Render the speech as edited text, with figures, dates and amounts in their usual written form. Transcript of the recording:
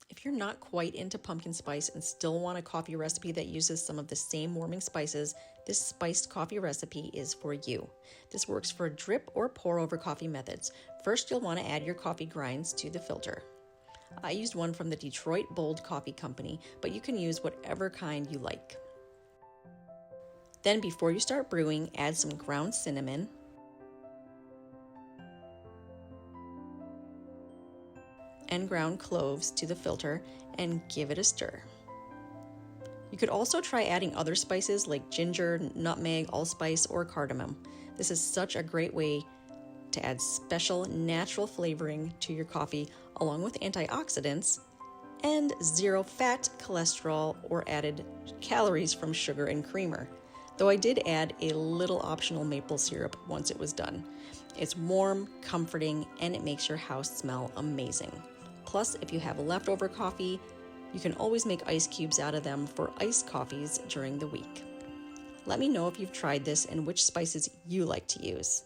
If you're not quite into pumpkin spice and still want a coffee recipe that uses some of the same warming spices, this spiced coffee recipe is for you. This works for drip or pour over coffee methods. First, you'll want to add your coffee grinds to the filter. I used one from the Detroit Bold Coffee Company, but you can use whatever kind you like. Then before you start brewing, add some ground cinnamon, and ground cloves to the filter and give it a stir. You could also try adding other spices like ginger, nutmeg, allspice, or cardamom. This is such a great way to add special natural flavoring to your coffee along with antioxidants and zero fat, cholesterol, or added calories from sugar and creamer. Though I did add a little optional maple syrup once it was done. It's warm, comforting, and it makes your house smell amazing. Plus, if you have leftover coffee, you can always make ice cubes out of them for iced coffees during the week. Let me know if you've tried this and which spices you like to use.